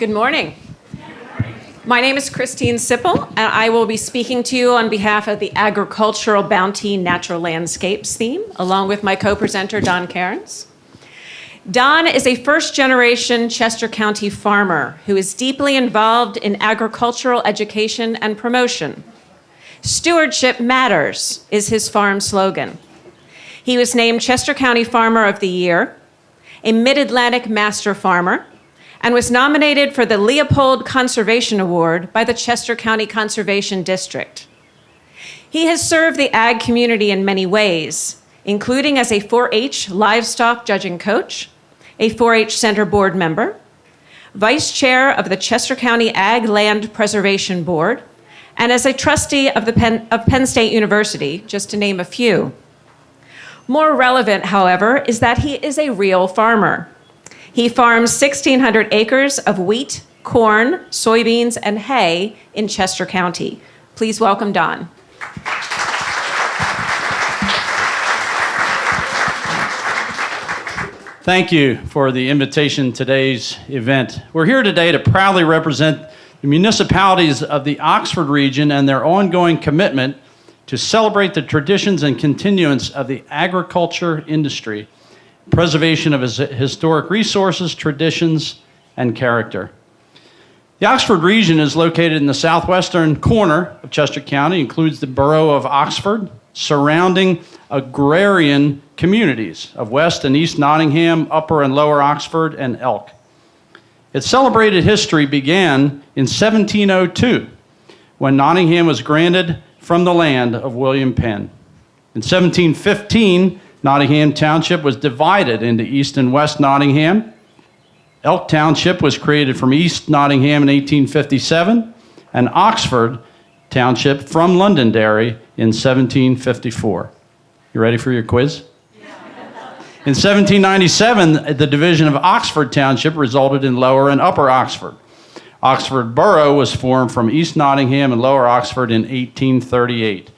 Good morning. My name is Christine Sipple, and I will be speaking to you on behalf of the Agricultural Bounty Natural Landscapes theme, along with my co-presenter, Don Cairns. Don is a first-generation Chester County farmer who is deeply involved in agricultural education and promotion. Stewardship matters is his farm slogan. He was named Chester County Farmer of the Year, a Mid-Atlantic Master Farmer, and was nominated for the Leopold Conservation Award by the Chester County Conservation District. He has served the ag community in many ways, including as a 4-H livestock judging coach, a 4-H Center board member, vice chair of the Chester County Ag Land Preservation Board, and as a trustee of Penn State University, just to name a few. More relevant, however, is that he is a real farmer. He farms 1,600 acres of wheat, corn, soybeans, and hay in Chester County. Please welcome Don. Thank you for the invitation to today's event. We're here today to proudly represent the municipalities of the Oxford region and their ongoing commitment to celebrate the traditions and continuance of the agriculture industry, preservation of historic resources, traditions, and character. The Oxford region is located in the southwestern corner of Chester County, includes the borough of Oxford, surrounding agrarian communities of West and East Nottingham, Upper and Lower Oxford, and Elk. Its celebrated history began in 1702, when Nottingham was granted from the land of William Penn. In 1715, Nottingham Township was divided into East and West Nottingham. Elk Township was created from East Nottingham in 1857, and Oxford Township from Londonderry in 1754. You ready for your quiz? In 1797, the division of Oxford Township resulted in Lower and Upper Oxford. Oxford Borough was formed from East Nottingham and Lower Oxford in 1838.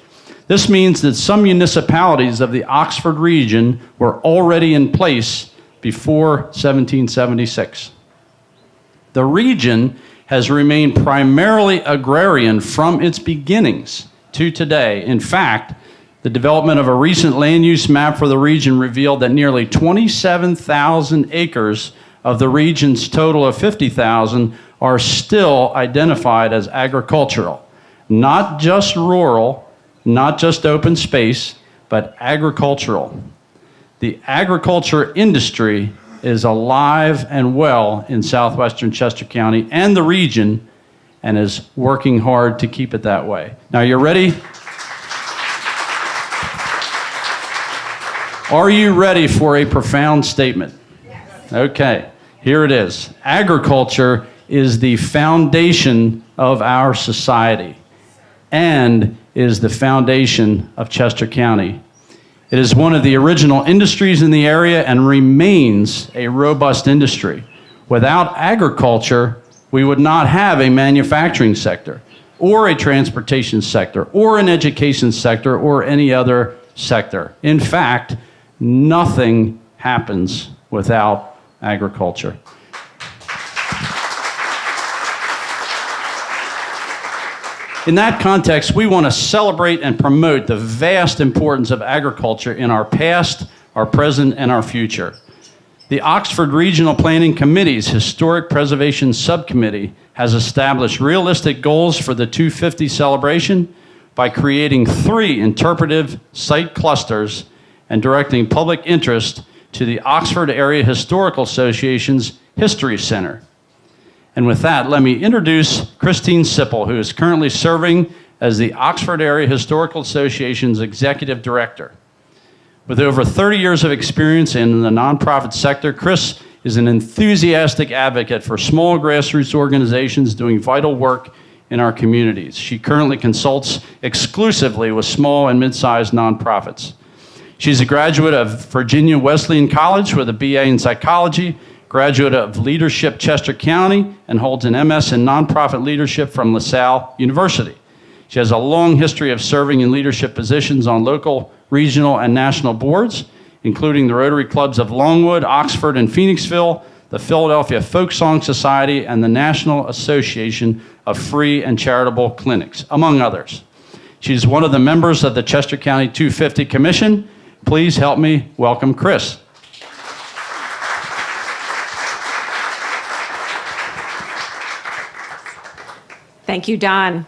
This means that some municipalities of the Oxford region were already in place before 1776. The region has remained primarily agrarian from its beginnings to today. In fact, the development of a recent land use map for the region revealed that nearly 27,000 acres of the region's total of 50,000 are still identified as agricultural, not just rural, not just open space, but agricultural. The agriculture industry is alive and well in southwestern Chester County and the region, and is working hard to keep it that way. Now, you're ready? Are you ready for a profound statement? Yes. Okay, here it is. Agriculture is the foundation of our society and is the foundation of Chester County. It is one of the original industries in the area and remains a robust industry. Without agriculture, we would not have a manufacturing sector, or a transportation sector, or an education sector, or any other sector. In fact, nothing happens without agriculture. In that context, we want to celebrate and promote the vast importance of agriculture in our past, our present, and our future. The Oxford Regional Planning Committee's Historic Preservation Subcommittee has established realistic goals for the 250 celebration by creating 3 interpretive site clusters and directing public interest to the Oxford Area Historical Association's History Center. And with that, let me introduce Christine Sipple, who is currently serving as the Oxford Area Historical Association's Executive Director. With over 30 years of experience in the nonprofit sector, Chris is an enthusiastic advocate for small grassroots organizations doing vital work in our communities. She currently consults exclusively with small and mid-sized nonprofits. She's a graduate of Virginia Wesleyan College with a BA in psychology, graduate of Leadership Chester County, and holds an MS in nonprofit leadership from LaSalle University. She has a long history of serving in leadership positions on local, regional, and national boards, including the Rotary Clubs of Longwood, Oxford, and Phoenixville, the Philadelphia Folk Song Society, and the National Association of Free and Charitable Clinics, among others. She's one of the members of the Chester County 250 Commission. Please help me welcome Chris. Thank you, Don.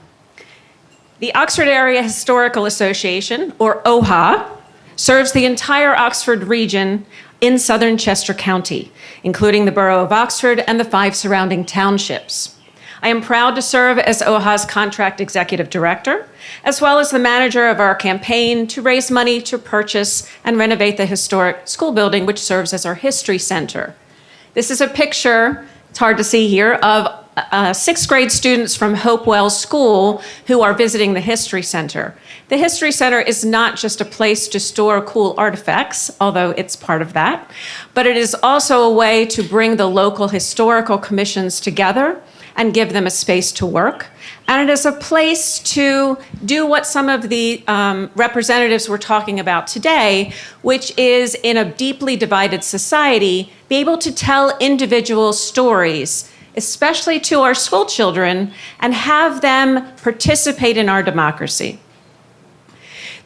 The Oxford Area Historical Association, or OHA, serves the entire Oxford region in southern Chester County, including the borough of Oxford and the 5 surrounding townships. I am proud to serve as OHA's contract executive director, as well as the manager of our campaign to raise money to purchase and renovate the historic school building, which serves as our history center. This is a picture, it's hard to see here, of 6th grade students from Hopewell School who are visiting the History Center. The History Center is not just a place to store cool artifacts, although it's part of that, but it is also a way to bring the local historical commissions together and give them a space to work. And it is a place to do what some of the representatives were talking about today, which is, in a deeply divided society, be able to tell individual stories, especially to our school children, and have them participate in our democracy.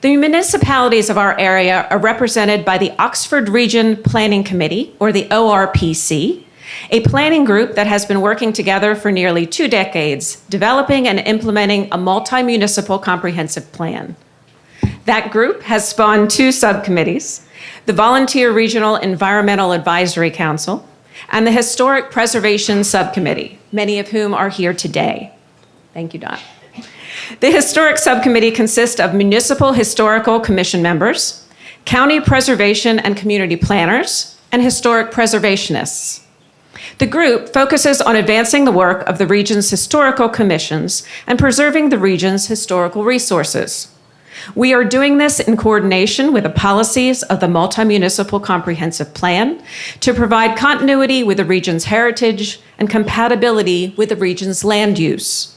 The municipalities of our area are represented by the Oxford Region Planning Committee, or the ORPC, a planning group that has been working together for nearly 2 decades, developing and implementing a multi-municipal comprehensive plan. That group has spawned 2 subcommittees, the Volunteer Regional Environmental Advisory Council and the Historic Preservation Subcommittee, many of whom are here today. Thank you, Don. The Historic Subcommittee consists of Municipal Historical Commission members, county preservation and community planners, and historic preservationists. The group focuses on advancing the work of the region's historical commissions and preserving the region's historical resources. We are doing this in coordination with the policies of the Multi-Municipal Comprehensive Plan to provide continuity with the region's heritage and compatibility with the region's land use.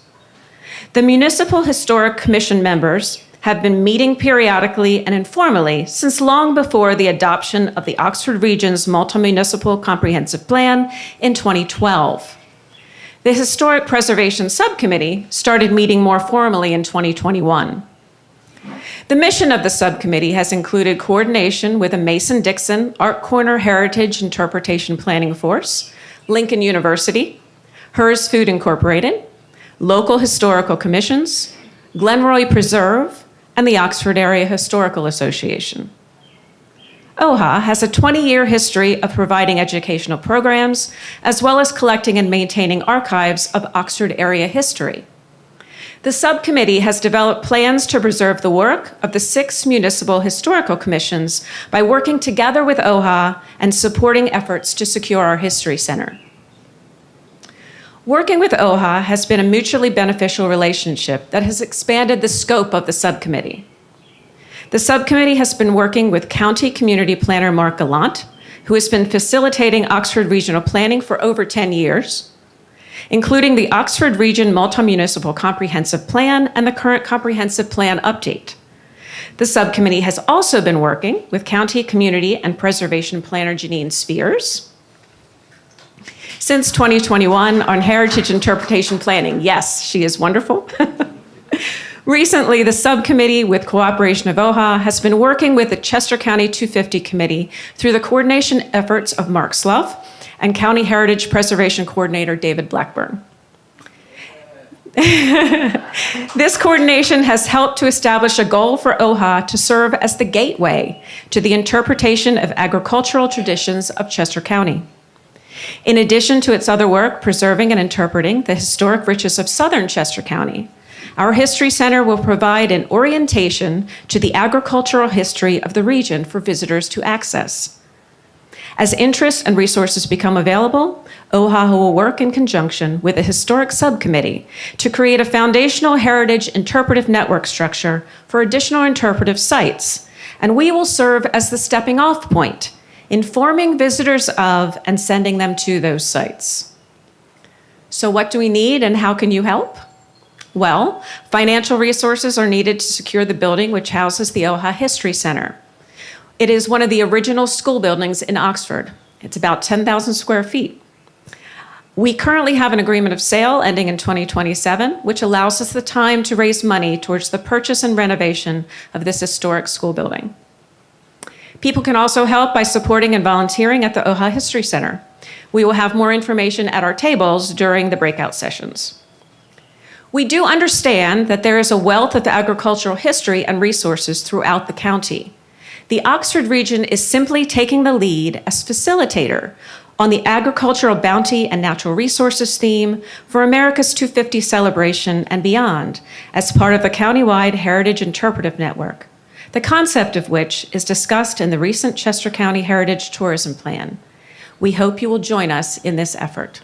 The Municipal Historic Commission members have been meeting periodically and informally since long before the adoption of the Oxford Region's Multi-Municipal Comprehensive Plan in 2012. The Historic Preservation Subcommittee started meeting more formally in 2021. The mission of the subcommittee has included coordination with a Mason-Dixon Art Corner Heritage Interpretation Planning Force, Lincoln University, Hers Food Incorporated, local historical commissions, Glenroy Preserve, and the Oxford Area Historical Association. OHA has a 20-year history of providing educational programs, as well as collecting and maintaining archives of Oxford area history. The subcommittee has developed plans to preserve the work of the 6 municipal historical commissions by working together with OHA and supporting efforts to secure our History Center. Working with OHA has been a mutually beneficial relationship that has expanded the scope of the subcommittee. The subcommittee has been working with County Community Planner Mark Gallant, who has been facilitating Oxford Regional Planning for over 10 years, including the Oxford Region Multi-Municipal Comprehensive Plan and the current Comprehensive Plan update. The subcommittee has also been working with County Community and Preservation Planner Janine Spears since 2021 on heritage interpretation planning. Yes, she is wonderful. Recently, the subcommittee, with cooperation of OHA, has been working with the Chester County 250 Committee through the coordination efforts of Mark Slough and County Heritage Preservation Coordinator David Blackburn. This coordination has helped to establish a goal for OHA to serve as the gateway to the interpretation of agricultural traditions of Chester County. In addition to its other work preserving and interpreting the historic riches of southern Chester County, our History Center will provide an orientation to the agricultural history of the region for visitors to access. As interests and resources become available, OHA will work in conjunction with a historic subcommittee to create a foundational heritage interpretive network structure for additional interpretive sites, and we will serve as the stepping off point, informing visitors of and sending them to those sites. So what do we need and how can you help? Well, financial resources are needed to secure the building which houses the OHA History Center. It is one of the original school buildings in Oxford. It's about 10,000 square feet. We currently have an agreement of sale ending in 2027, which allows us the time to raise money towards the purchase and renovation of this historic school building. People can also help by supporting and volunteering at the OHA History Center. We will have more information at our tables during the breakout sessions. We do understand that there is a wealth of agricultural history and resources throughout the county. The Oxford region is simply taking the lead as facilitator on the agricultural bounty and natural resources theme for America's 250 celebration and beyond as part of the countywide Heritage Interpretive Network, the concept of which is discussed in the recent Chester County Heritage Tourism Plan. We hope you will join us in this effort.